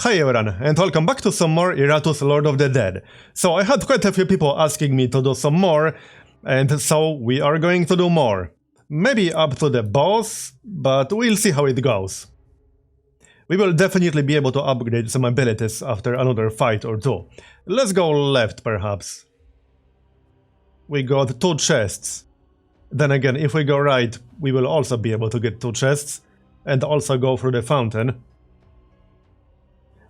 Hi everyone, and welcome back to some more Iratus Lord of the Dead. So I had quite a few people asking me to do some more, and so we are going to do more. Maybe up to the boss, but we'll see how it goes. We will definitely be able to upgrade some abilities after another fight or two. Let's go left, perhaps. We got 2 chests. Then again, if we go right, we will also be able to get 2 chests, and also go through the fountain.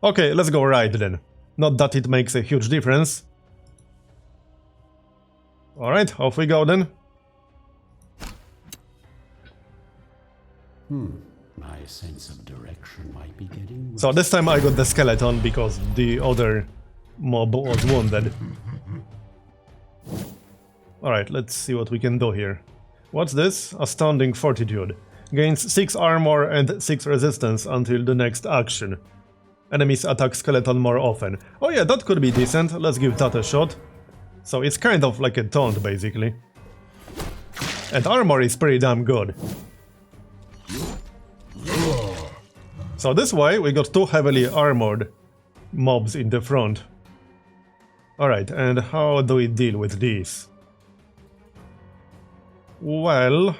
Okay, let's go right then. Not that it makes a huge difference. Alright, off we go then. My sense of direction might be getting worse. So this time I got the skeleton because the other mob was wounded. Alright, let's see what we can do here. What's this? Astounding Fortitude. Gains 6 armor and 6 resistance until the next action. Enemies attack skeleton more often. Oh yeah, that could be decent. Let's give that a shot. So it's kind of like a taunt, basically. And armor is pretty damn good. So this way, we got 2 heavily armored mobs in the front. Alright, and how do we deal with these? Well...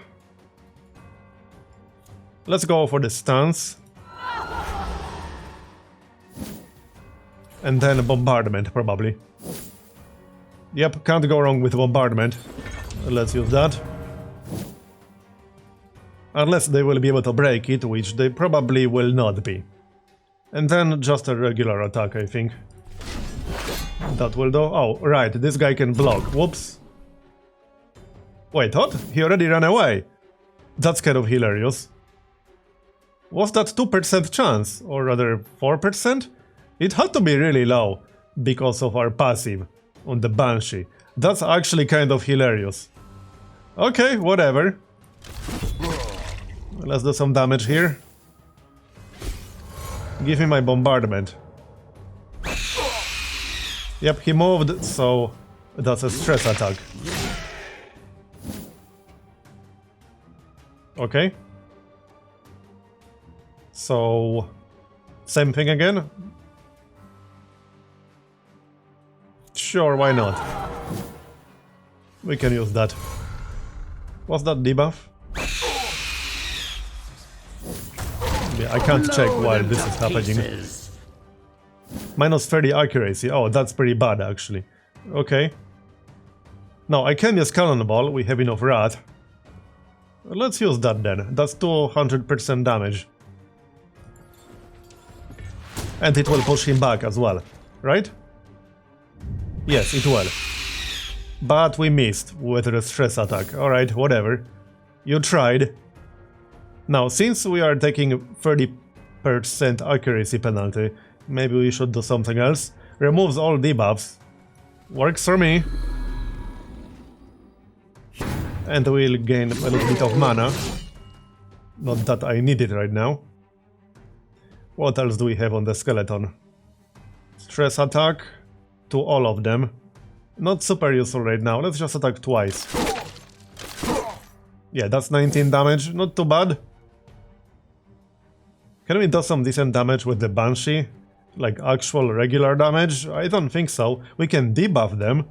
let's go for the stance. And then bombardment, probably. Yep, can't go wrong with bombardment. Let's use that. Unless they will be able to break it, which they probably will not be. And then just a regular attack, I think. That will do. Oh, right, this guy can block. Whoops. Wait, what? He already ran away. That's kind of hilarious. Was that 2% chance? Or rather, 4%? It had to be really low, because of our passive on the Banshee. That's actually kind of hilarious. Okay, whatever. Let's do some damage here. Give me my bombardment. Yep, he moved, so that's a stress attack. Okay. So... same thing again? Sure, why not? We can use that. What's that debuff? Yeah, I can't check while this is happening. Minus 30 accuracy. Oh, that's pretty bad, actually. Okay. Now, I can use cannonball. We have enough rat. Let's use that then. That's 200% damage. And it will push him back as well, right? Yes, it will. But we missed with the stress attack. Alright, whatever. You tried. Now, since we are taking 30% accuracy penalty, maybe we should do something else. Removes all debuffs. Works for me. And we'll gain a little bit of mana. Not that I need it right now. What else do we have on the skeleton? Stress attack. To all of them. Not super useful right now, let's just attack twice. Yeah, that's 19 damage, not too bad. Can we do some decent damage with the Banshee? Like actual regular damage? I don't think so. We can debuff them.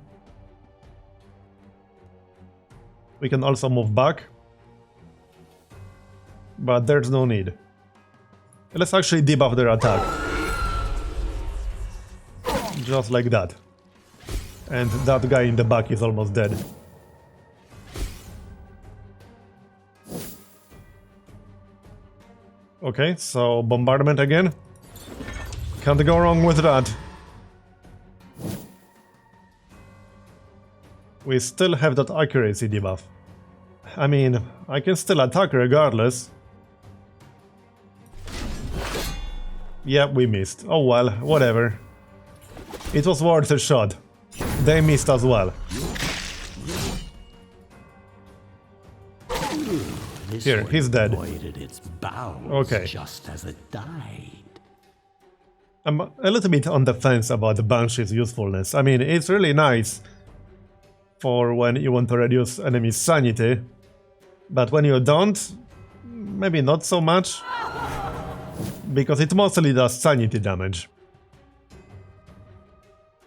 We can also move back. But there's no need. Let's actually debuff their attack. Just like that. And that guy in the back is almost dead. Okay, so bombardment again. Can't go wrong with that. We still have that accuracy debuff. I mean, I can still attack regardless. Yeah, we missed. Oh well, whatever. It was worth a shot. They missed as well. Here, he's dead. Okay. Just as it died. I'm a little bit on the fence about the Banshee's usefulness. I mean, it's really nice for when you want to reduce enemies' sanity, but when you don't, maybe not so much. because it mostly does sanity damage.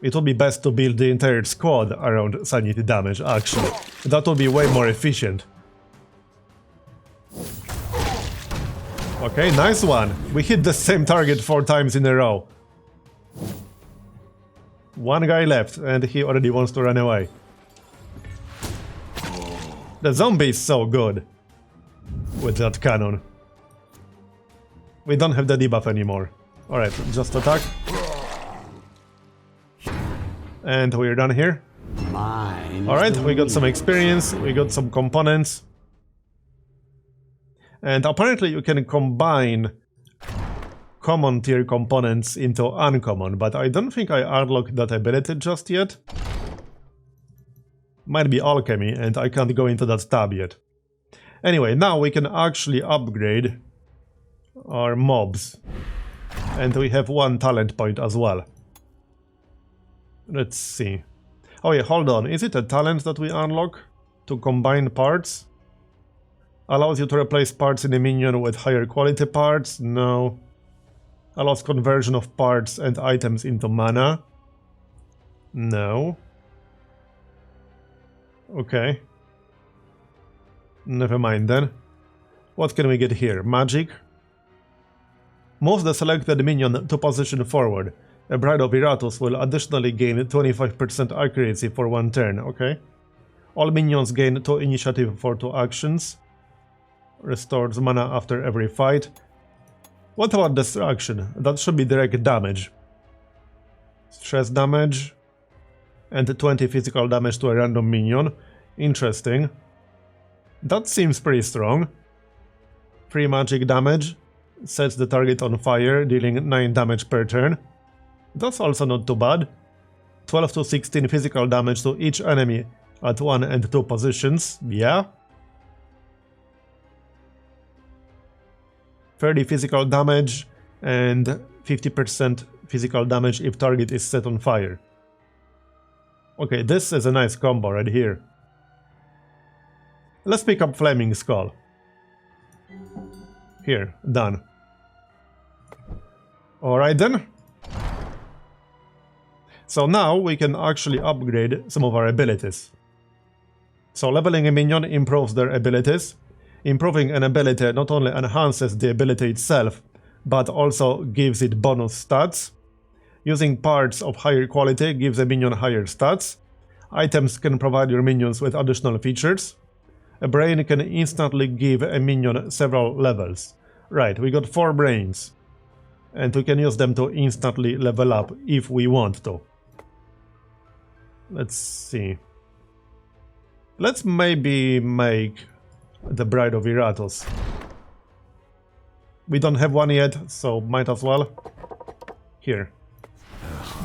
It would be best to build the entire squad around sanity damage, actually. That would be way more efficient. Okay, nice one. We hit the same target 4 times in a row. One guy left, and he already wants to run away. The zombie is so good with that cannon. We don't have the debuff anymore. Alright, just attack. And we're done here. Alright, we got some experience, we got some components. And apparently you can combine common tier components into uncommon, but I don't think I unlocked that ability just yet. Might be alchemy, and I can't go into that tab yet. Anyway, now we can actually upgrade our mobs. And we have 1 talent point as well. Let's see. Oh yeah, hold on. Is it a talent that we unlock? To combine parts? Allows you to replace parts in a minion with higher quality parts? No. Allows conversion of parts and items into mana? No. Okay. Never mind then. What can we get here? Magic? Moves the selected minion to position forward. A Bride of Iratus will additionally gain 25% accuracy for 1 turn, okay. All minions gain 2 initiative for 2 actions. Restores mana after every fight. What about destruction? That should be direct damage. Stress damage. And 20 physical damage to a random minion. Interesting. That seems pretty strong. 3 magic damage. Sets the target on fire, dealing 9 damage per turn. That's also not too bad. 12 to 16 physical damage to each enemy at 1 and 2 positions. Yeah. 30 physical damage and 50% physical damage if target is set on fire. Okay, this is a nice combo right here. Let's pick up Flaming Skull. Here, done. Alright then. So now we can actually upgrade some of our abilities. So leveling a minion improves their abilities. Improving an ability not only enhances the ability itself, but also gives it bonus stats. Using parts of higher quality gives a minion higher stats. Items can provide your minions with additional features. A brain can instantly give a minion several levels. Right, we got 4 brains. And we can use them to instantly level up if we want to. Let's see. Let's maybe make the Bride of Iratus. We don't have one yet, so might as well. Here.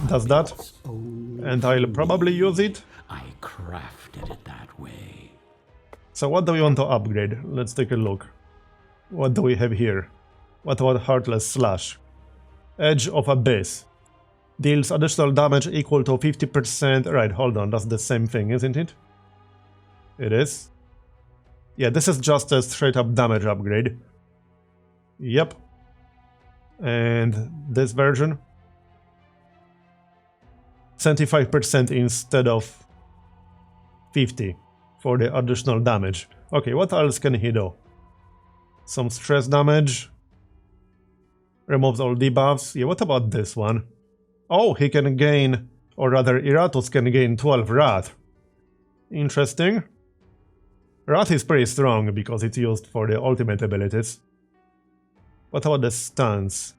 Does that. And I'll probably use it. I crafted it that way. So what do we want to upgrade? Let's take a look. What do we have here? What about Heartless Slash? Edge of Abyss. Deals additional damage equal to 50%. Right, hold on, that's the same thing, isn't it? It is. Yeah, this is just a straight up damage upgrade. Yep. And this version? 75% instead of 50 for the additional damage. Okay, what else can he do? Some stress damage. Removes all debuffs. Yeah, what about this one? Oh, he can gain, or rather Iratus can gain 12 Wrath. Interesting. Wrath is pretty strong because it's used for the ultimate abilities. What about the stance?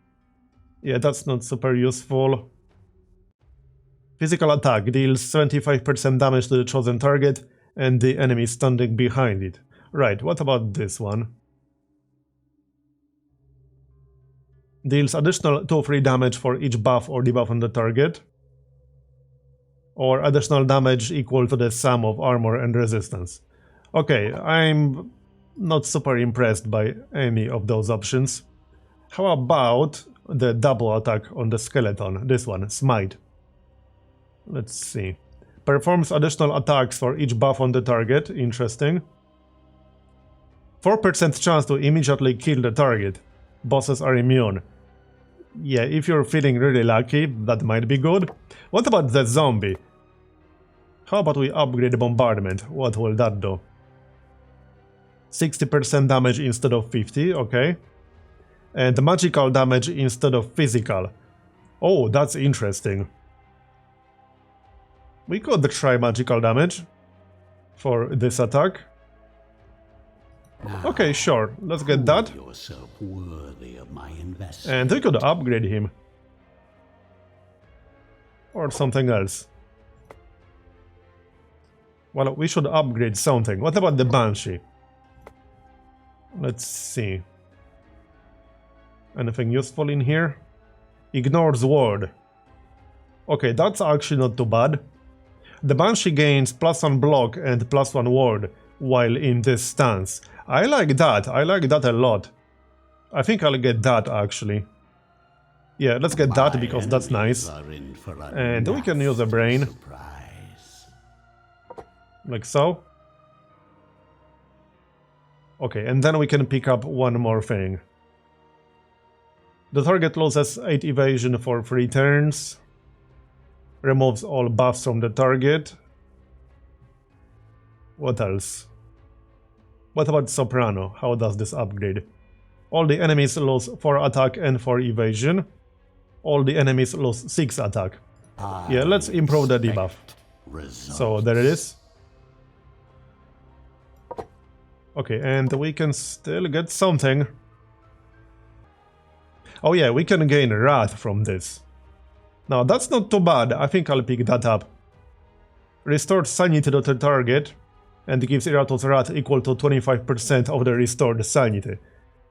Yeah, that's not super useful. Physical attack deals 75% damage to the chosen target and the enemy standing behind it. Right, what about this one? Deals additional 2-3 damage for each buff or debuff on the target. Or additional damage equal to the sum of armor and resistance. Okay, I'm not super impressed by any of those options. How about the double attack on the skeleton? This one, Smite. Let's see. Performs additional attacks for each buff on the target. Interesting. 4% chance to immediately kill the target. Bosses are immune. Yeah, if you're feeling really lucky, that might be good. What about the zombie? How about we upgrade the bombardment? What will that do? 60% damage instead of 50, okay. And magical damage instead of physical. Oh, that's interesting. We could try magical damage for this attack. Okay, sure, let's get that. Yourself worthy of my investment. And we could upgrade him. Or something else. Well, we should upgrade something. What about the Banshee? Let's see. Anything useful in here? Ignores ward. Okay, that's actually not too bad. The Banshee gains +1 block and +1 ward while in this stance. I like that a lot. I think I'll get that actually. Yeah, let's get that because that's nice. And we can use a brain. Like so. Okay, and then we can pick up one more thing. The target loses 8 evasion for 3 turns. Removes all buffs from the target. What else? What about Soprano? How does this upgrade? All the enemies lose 4 attack and 4 evasion. All the enemies lose 6 attack. Yeah, let's improve the debuff. So there it is. Okay, and we can still get something. Oh yeah, we can gain Wrath from this. Now that's not too bad, I think I'll pick that up. Restored sanity to the target and gives Iratus Wrath equal to 25% of the restored sanity.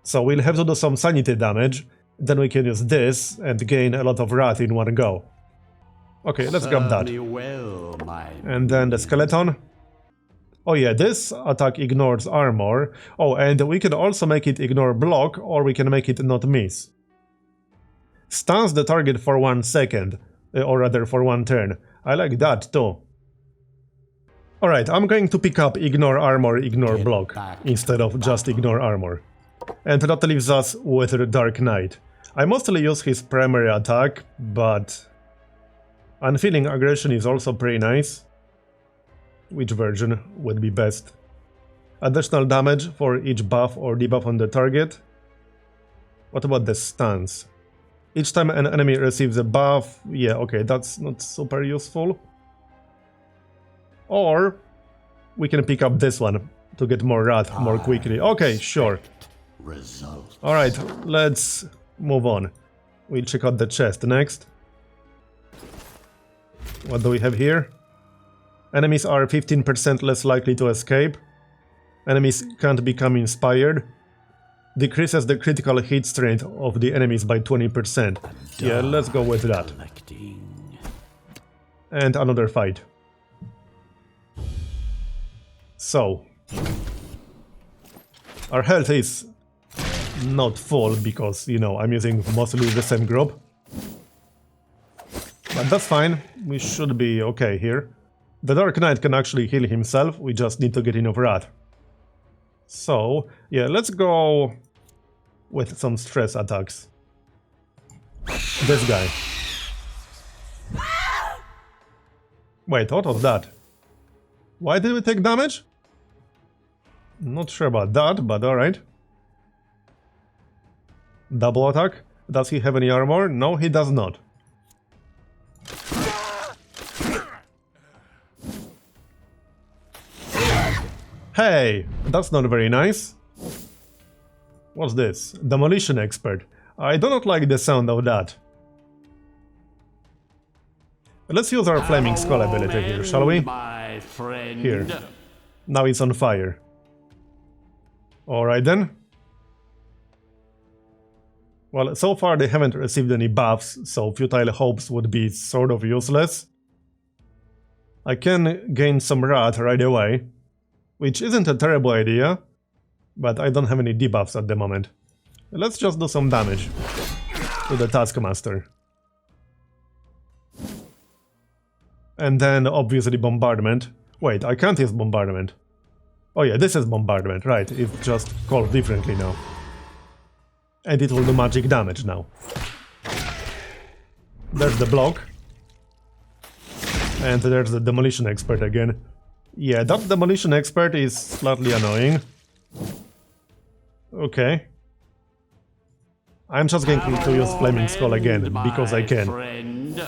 So we'll have to do some sanity damage, then we can use this and gain a lot of Wrath in one go. Okay, let's grab that. And then the skeleton. Oh yeah, this attack ignores armor. Oh, and we can also make it ignore block, or we can make it not miss. Stuns the target for 1 second, or rather for 1 turn. I like that too. Alright, I'm going to pick up ignore armor, ignore block, instead of just ignore armor. And that leaves us with the Dark Knight. I mostly use his primary attack, but Unfeeling Aggression is also pretty nice. Which version would be best? Additional damage for each buff or debuff on the target. What about the stance? Each time an enemy receives a buff, yeah, okay, that's not super useful. Or we can pick up this one to get more Wrath more quickly. Okay, sure. Alright, let's move on. We'll check out the chest next. What do we have here? Enemies are 15% less likely to escape. Enemies can't become inspired. Decreases the critical hit strength of the enemies by 20%. Yeah, let's go with that. And another fight. So, our health is not full because, you know, I'm using mostly the same group. But that's fine, we should be okay here. The Dark Knight can actually heal himself, we just need to get enough Wrath. So, yeah, let's go with some stress attacks. This guy. Wait, what was that? Why did we take damage? Not sure about that, but alright. Double attack? Does he have any armor? No, he does not. Hey, that's not very nice. What's this? Demolition Expert. I do not like the sound of that. Let's use our Flaming Skull ability here, shall we? Here. Now it's on fire. Alright then. Well, so far they haven't received any buffs, so Futile Hopes would be sort of useless. I can gain some Wrath right away, which isn't a terrible idea, but I don't have any debuffs at the moment. Let's just do some damage to the Taskmaster. And then obviously Bombardment. Wait, I can't use Bombardment. Oh yeah, this is Bombardment, right, it's just called differently now. And it will do magic damage now. There's the block. And there's the demolition expert again. Yeah, that demolition expert is slightly annoying. Okay. I'm just going to use Flaming Skull again, because I can.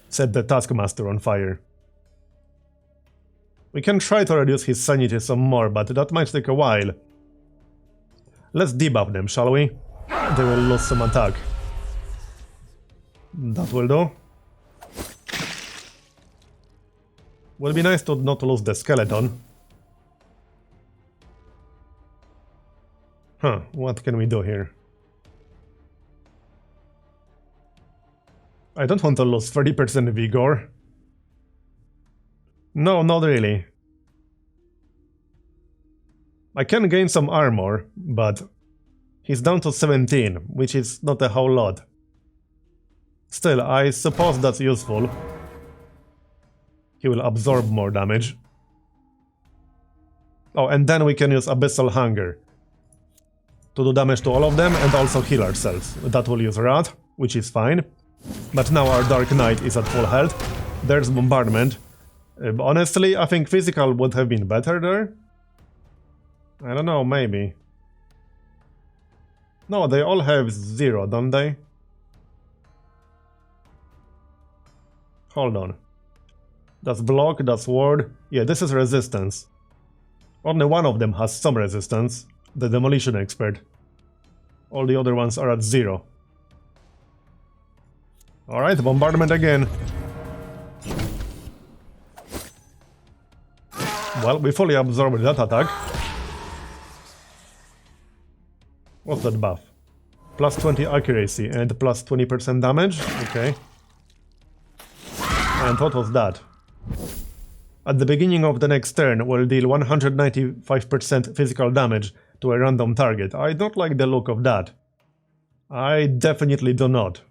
Set the Taskmaster on fire. We can try to reduce his sanity some more, but that might take a while. Let's debuff them, shall we? They will lose some attack. That will do. Will be nice to not lose the skeleton. Huh, what can we do here? I don't want to lose 30% vigor. No, not really. I can gain some armor, but he's down to 17, which is not a whole lot. Still, I suppose that's useful. He will absorb more damage. Oh, and then we can use Abyssal Hunger to do damage to all of them and also heal ourselves. That will use Rat, which is fine. But now our Dark Knight is at full health. There's Bombardment. Honestly, I think Physical would have been better there. I don't know, maybe. No, they all have 0, don't they? Hold on. That's block, that's ward. Yeah, this is resistance. Only one of them has some resistance. The demolition expert. All the other ones are at 0. Alright, bombardment again. Well, we fully absorbed that attack. What's that buff? Plus 20 accuracy and plus 20% damage? Okay. And what was that? At the beginning of the next turn, we'll deal 195% physical damage to a random target. I don't like the look of that. I definitely do not.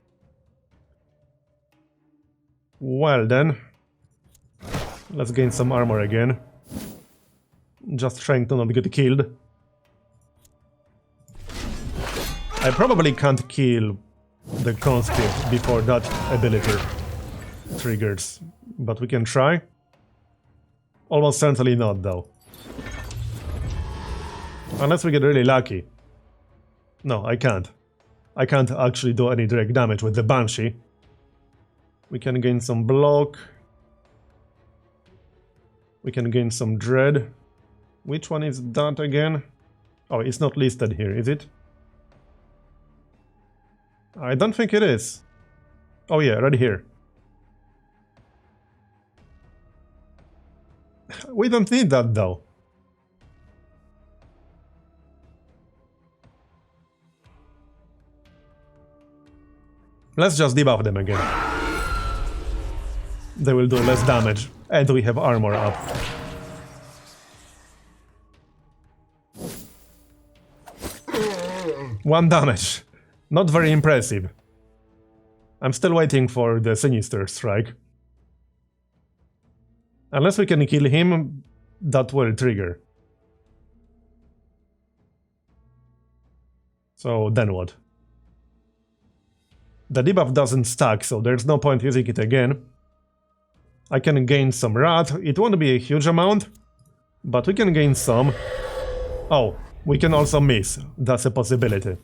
Well then, let's gain some armor again. Just trying to not get killed. I probably can't kill the conscript before that ability triggers, but we can try. Almost certainly not, though. Unless we get really lucky. No, I can't. I can't actually do any direct damage with the Banshee. We can gain some block. We can gain some dread. Which one is that again? Oh, it's not listed here, is it? I don't think it is. Oh yeah, right here. We don't need that though. Let's just debuff them again. They will do less damage, and we have armor up. One damage. Not very impressive. I'm still waiting for the Sinister Strike. Unless we can kill him, that will trigger. So then what? The debuff doesn't stack, so there's no point using it again. I can gain some Rat. It won't be a huge amount, but we can gain some. Oh, we can also miss. That's a possibility.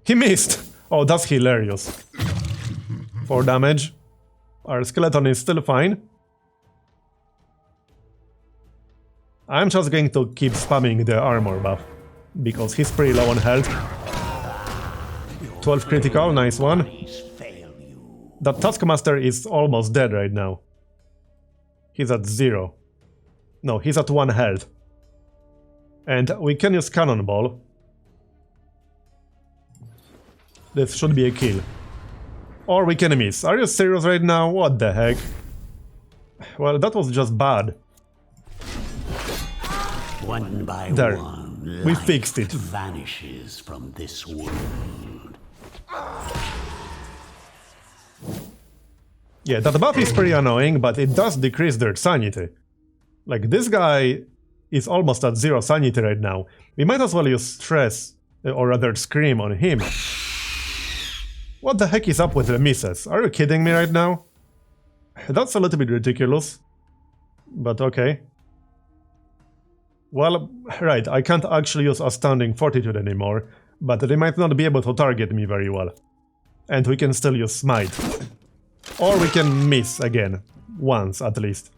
He missed! Oh, that's hilarious. 4 damage. Our skeleton is still fine. I'm just going to keep spamming the armor buff, because he's pretty low on health. 12 critical, nice one. That Taskmaster is almost dead right now. He's at 0. No, he's at 1 health. And we can use Cannonball. This should be a kill. Or we can miss. Are you serious right now? What the heck? Well, that was just bad. One by there. One, we fixed it. Vanishes from this world. Yeah, that buff is pretty annoying, but it does decrease their sanity. Like, this guy is almost at 0 sanity right now. We might as well use Stress, or rather Scream on him. What the heck is up with the misses? Are you kidding me right now? That's a little bit ridiculous. But okay. Well, right, I can't actually use Astounding Fortitude anymore, but they might not be able to target me very well. And we can still use Smite. Or we can miss again. Once, at least.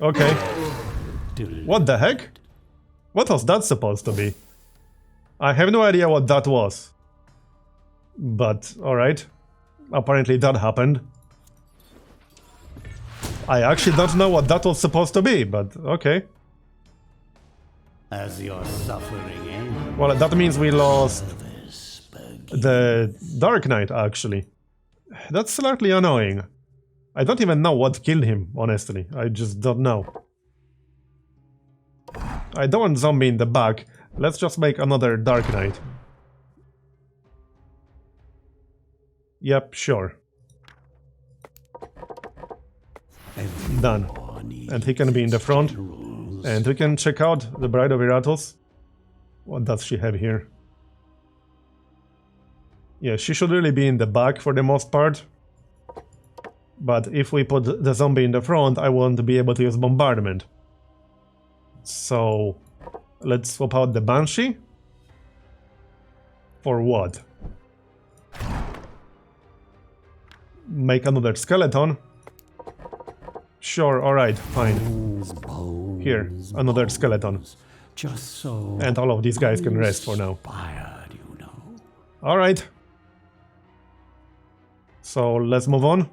Okay. What the heck? What was that supposed to be? I have no idea what that was. But, alright. Apparently that happened. I actually don't know what that was supposed to be, but okay. As your suffering ends, Well, that means we lost the Dark Knight, actually. That's slightly annoying. I don't even know what killed him, honestly. I just don't know. I don't want zombie in the back. Let's just make another Dark Knight. Yep, sure. Done. And he can be in the front. And we can check out the Bride of Iratus. What does she have here? Yeah, she should really be in the back for the most part. But if we put the zombie in the front, I won't be able to use bombardment. So, let's swap out the Banshee. For what? Make another skeleton. Sure, alright, fine. Here, another skeleton. just so. And all of these guys can rest for now. Inspired, you know. Alright. So let's move on.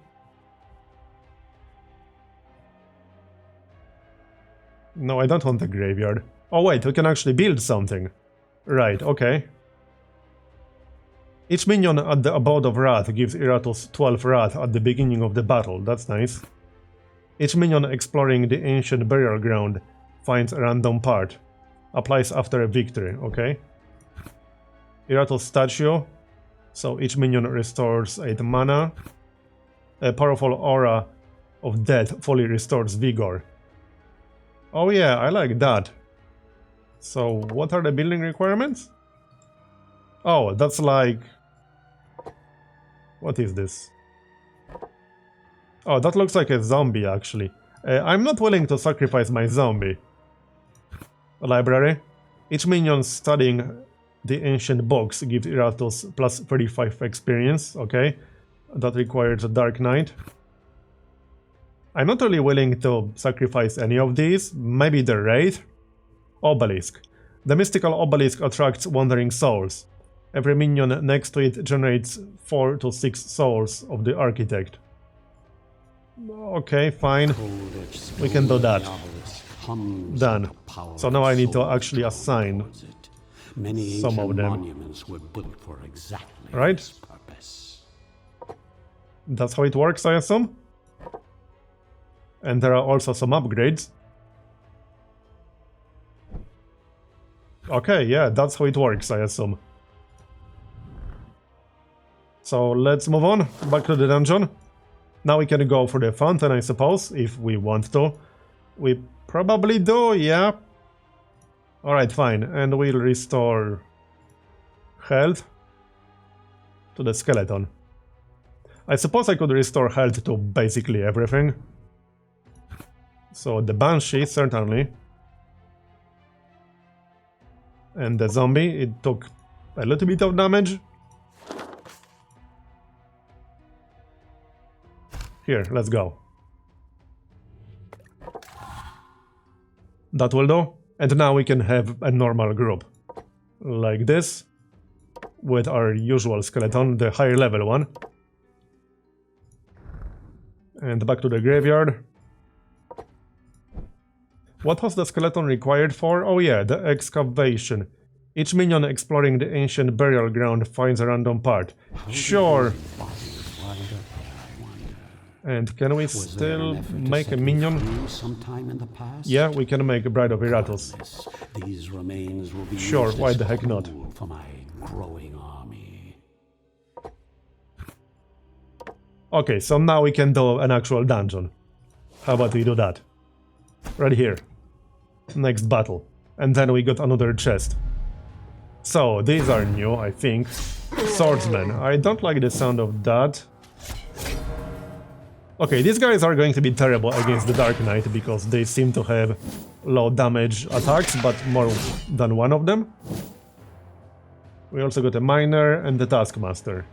No, I don't want the graveyard. Oh wait, we can actually build something. Right, okay. Each minion at the Abode of Wrath gives Iratus 12 Wrath at the beginning of the battle, that's nice. Each minion exploring the ancient burial ground finds a random part. Applies after a victory, okay. Iratus statue. So each minion restores 8 mana. A powerful aura of death fully restores vigor. Oh yeah, I like that. So what are the building requirements? Oh, that's like... What is this? Oh, that looks like a zombie actually. I'm not willing to sacrifice my zombie. A library. Each minion studying the ancient books gives Iratus plus 35 experience, okay. That requires a Dark Knight. I'm not really willing to sacrifice any of these. Maybe the Wraith? Obelisk. The mystical obelisk attracts wandering souls. Every minion next to it generates 4 to 6 souls of the architect. Okay, fine. We can do that. Done. So now I need to actually assign some of them. Monuments were built for exactly Right? this purpose. That's how it works, I assume? And there are also some upgrades. Okay, yeah, that's how it works, I assume. So let's move on, back to the dungeon. Now we can go for the fountain, I suppose, if we want to. We probably do, yeah. Alright, fine, and we'll restore health to the skeleton. I suppose I could restore health to basically everything. So the Banshee, certainly. And the zombie, it took a little bit of damage. Here, let's go. That will do. And now we can have a normal group. Like this. With our usual skeleton, the higher level one. And back to the graveyard. What was the skeleton required for? Oh yeah, the excavation. Each minion exploring the ancient burial ground finds a random part. Sure. And can we still make a minion? Sometime in the past? Yeah, we can make a Bride of Iratus. These remains will be Sure, used why as the heck not? fuel for my growing army. Okay, so now we can do an actual dungeon. How about we do that? Right here. Next battle. And then we got another chest. So, these are new, I think. Swordsman. I don't like the sound of that. Okay, these guys are going to be terrible against the Dark Knight because they seem to have low damage attacks, but more than one of them. We also got a Miner and the Taskmaster.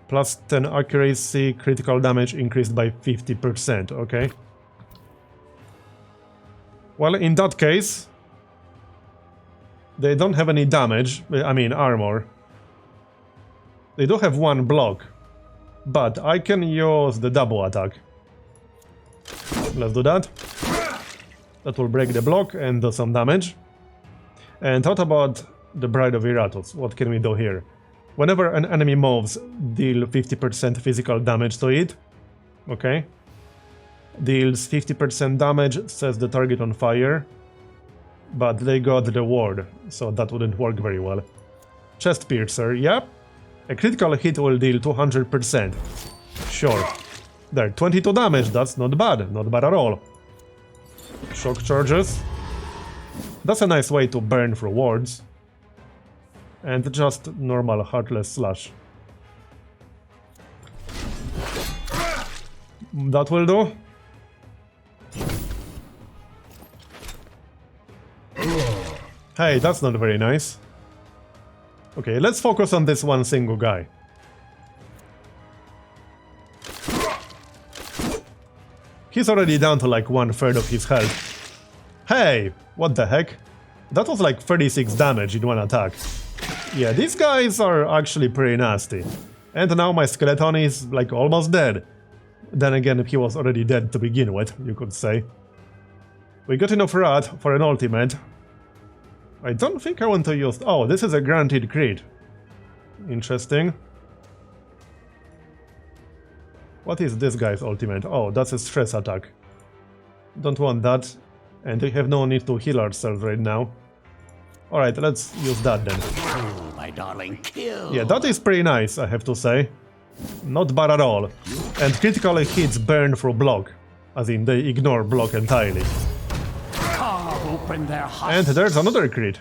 Plus 10 accuracy, critical damage increased by 50%, okay. Well, in that case, they don't have any damage, I mean armor. They do have one block, but I can use the double attack. Let's do that. That will break the block and do some damage. And what about the Bride of Iratus? What can we do here? Whenever an enemy moves, deal 50% physical damage to it. Okay. Deals 50% damage, sets the target on fire. But they got the ward, so that wouldn't work very well. Chest Piercer, yep. A critical hit will deal 200%. Sure. There, 22 damage, that's not bad at all. Shock charges. That's a nice way to burn through wards. And just normal Heartless Slash. That will do. Hey, that's not very nice. Okay, let's focus on this one single guy. He's already down to like 1/3 of his health. Hey, what the heck? That was like 36 damage in one attack. Yeah, these guys are actually pretty nasty. And now my skeleton is like almost dead. Then again, he was already dead to begin with, you could say. We got enough rat for an ultimate. I don't think I want to use... Oh, this is a guaranteed crit. Interesting. What is this guy's ultimate? Oh, that's a stress attack. Don't want that. And we have no need to heal ourselves right now. Alright, let's use that then. Kill, my darling, kill. Yeah, that is pretty nice, I have to say. Not bad at all. And critical hits burn through block. As in, they ignore block entirely. Carve open their husks. And there's another crit.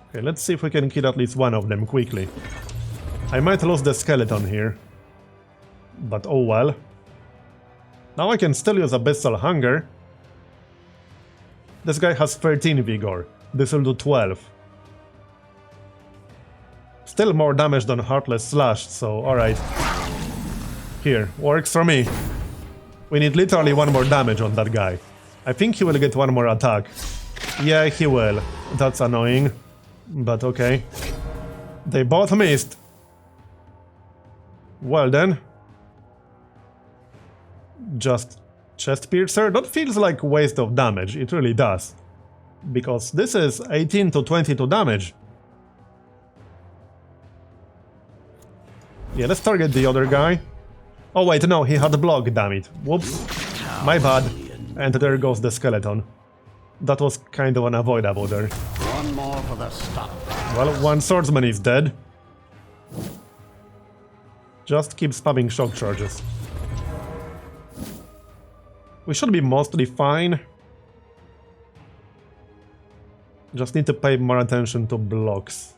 Okay, let's see if we can kill at least one of them quickly. I might lose the skeleton here. But oh well. Now I can still use Abyssal Hunger. This guy has 13 vigor. This will do 12. Still more damage than Heartless Slash, so alright. Here, works for me. We need literally one more damage on that guy. I think he will get one more attack. Yeah, he will. That's annoying. But okay. They both missed. Well then. Just Chest Piercer? That feels like waste of damage, it really does. Because this is 18 to 22 damage. Yeah, let's target the other guy. Oh wait, no, he had block, damn it. Whoops. My bad. And there goes the skeleton. That was kind of unavoidable there. One more for the stop. Well, one swordsman is dead. Just keep spamming shock charges. We should be mostly fine. Just need to pay more attention to blocks.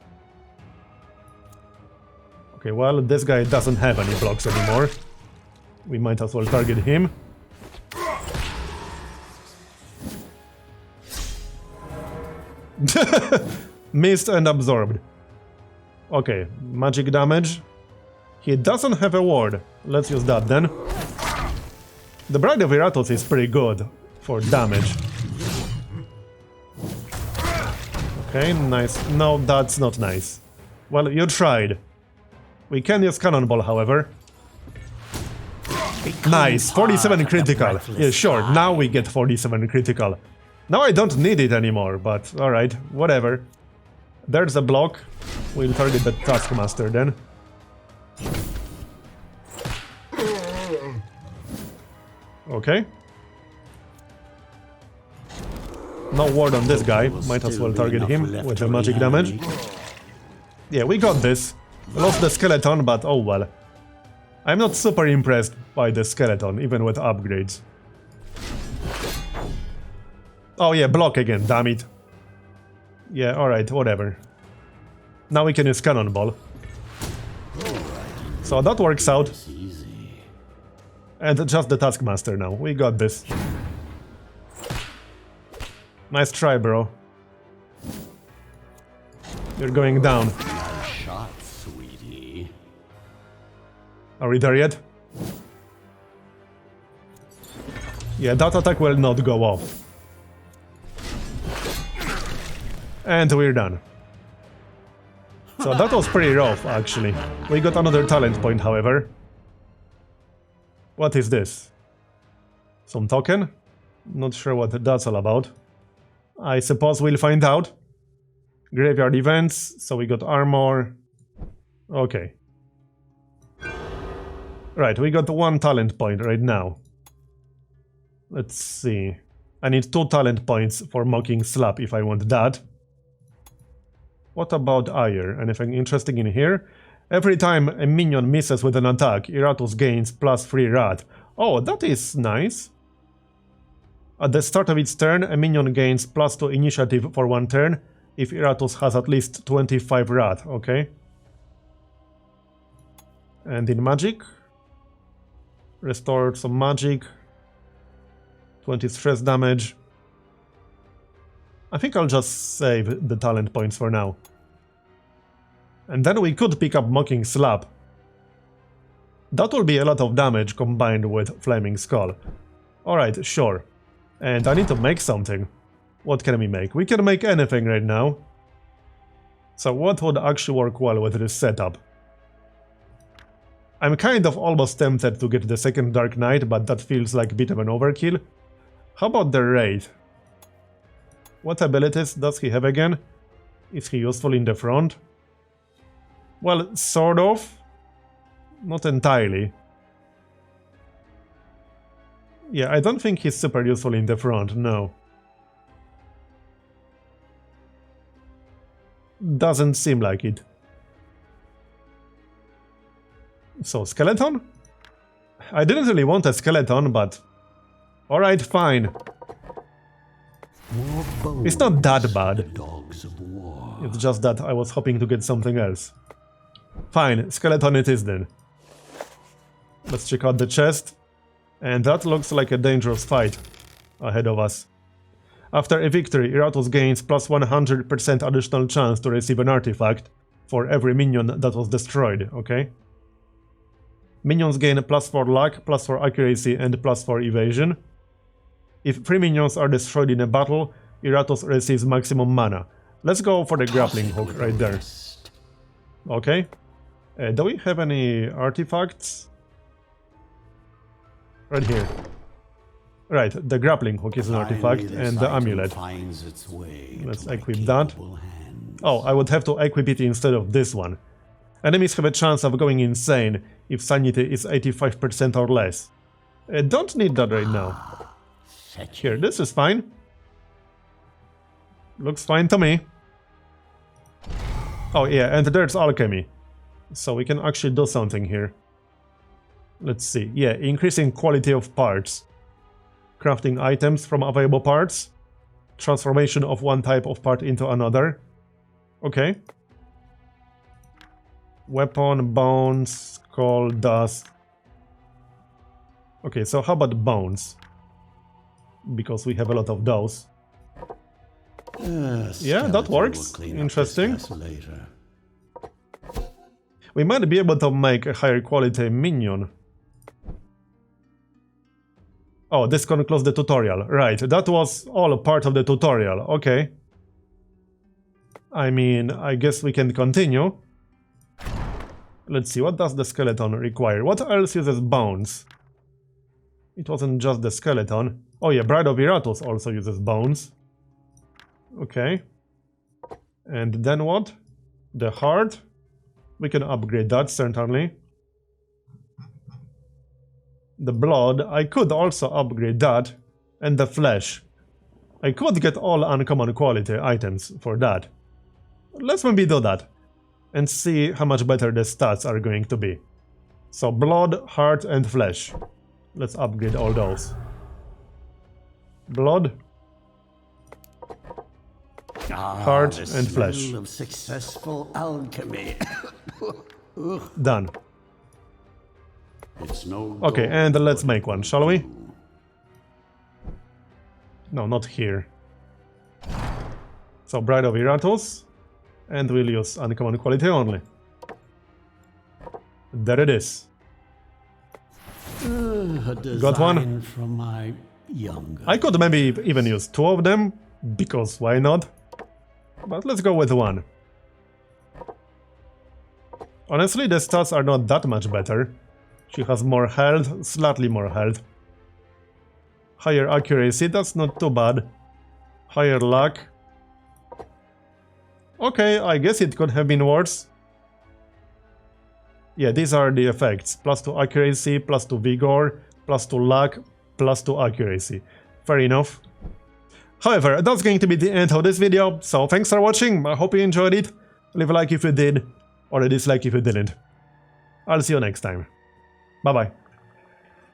Okay, well, this guy doesn't have any blocks anymore. We might as well target him. Missed and absorbed. Okay, magic damage. He doesn't have a ward. Let's use that then. The Bride of Iratus is pretty good for damage. Okay, nice. No, that's not nice. Well, you tried. We can use Cannonball, however. Nice, 47 critical. Yeah, sure, now we get 47 critical. Now I don't need it anymore, but alright, whatever. There's a block. We'll target the Taskmaster then. Okay. No ward on this guy. Might as well target him with the magic damage. Yeah, we got this. Lost the skeleton, but oh well. I'm not super impressed by the skeleton, even with upgrades. Oh yeah, block again, damn it. Yeah, alright, whatever. Now we can use Cannonball. So that works out. It's easy. And just the Taskmaster now. We got this. Nice try, bro. You're going down. Nice shot, sweetie. Are we there yet? Yeah, that attack will not go off. And we're done. So that was pretty rough, actually. We got another talent point, however. What is this? Some token? Not sure what that's all about. I suppose we'll find out. Graveyard events, so we got armor. Okay. Right, we got 1 talent point right now. Let's see. I need 2 talent points for Mocking Slap if I want that. What about Ire? Anything interesting in here? Every time a minion misses with an attack, Iratus gains +3 rad. Oh, that is nice. At the start of its turn, a minion gains +2 initiative for 1 turn if Iratus has at least 25 rad, okay? And in magic, restore some magic, 20 stress damage. I think I'll just save the talent points for now. And then we could pick up Mocking Slap. That will be a lot of damage combined with Flaming Skull. Alright, sure. And I need to make something. What can we make? We can make anything right now. So what would actually work well with this setup? I'm kind of almost tempted to get the second Dark Knight, but that feels like a bit of an overkill. How about the Wraith? What abilities does he have again? Is he useful in the front? Well, sort of. Not entirely. Yeah, I don't think he's super useful in the front, no. Doesn't seem like it. So, skeleton? I didn't really want a skeleton, but... Alright, fine. It's not that bad. Dogs of war. It's just that I was hoping to get something else. Fine, skeleton it is then. Let's check out the chest. And that looks like a dangerous fight ahead of us. After a victory, Iratus gains +100% additional chance to receive an artifact for every minion that was destroyed, okay? Minions gain +4 luck, +4 accuracy, and +4 evasion. If 3 minions are destroyed in a battle, Iratus receives maximum mana. Let's go for the grappling hook right there. Okay. Do we have any artifacts? Right here. Right, the grappling hook is an artifact, and the amulet. Let's equip that. Oh, I would have to equip it instead of this one. Enemies have a chance of going insane if sanity is 85% or less. I don't need that right now. Here, this is fine. Looks fine to me. Oh yeah, and there's alchemy. So we can actually do something here. Let's see. Yeah, increasing quality of parts. Crafting items from available parts. Transformation of one type of part into another. Okay. Weapon, bones, skull, dust. Okay, so how about bones? Because we have a lot of those. Yeah, that works. Interesting. We might be able to make a higher quality minion. Oh, this can close the tutorial. Right, that was all a part of the tutorial. Okay. I mean, I guess we can continue. Let's see, what does the skeleton require? What else uses bones? It wasn't just the skeleton. Oh yeah, Bride of Iratus also uses bones. Okay. And then what? The heart? We can upgrade that, certainly. The blood, I could also upgrade that. And the flesh. I could get all uncommon quality items for that. Let's maybe do that. And see how much better the stats are going to be. So blood, heart and flesh. Let's upgrade all those. Blood. Heart the and flesh. smell of successful alchemy. Done. It's no Okay, gold, and let's but make one, shall we? No, not here. So, Bride of Iratus, and we'll use uncommon quality only. There it is. A Got one? design from my younger. I could maybe even use 2 of them, because why not? But let's go with 1. Honestly, the stats are not that much better. She has more health, slightly more health. Higher accuracy, that's not too bad. Higher luck. Okay, I guess it could have been worse. Yeah, these are the effects. +2 accuracy, +2 vigor, +2 luck, +2 accuracy. Fair enough. However, that's going to be the end of this video, so thanks for watching, I hope you enjoyed it. Leave a like if you did, or a dislike if you didn't. I'll see you next time. Bye bye.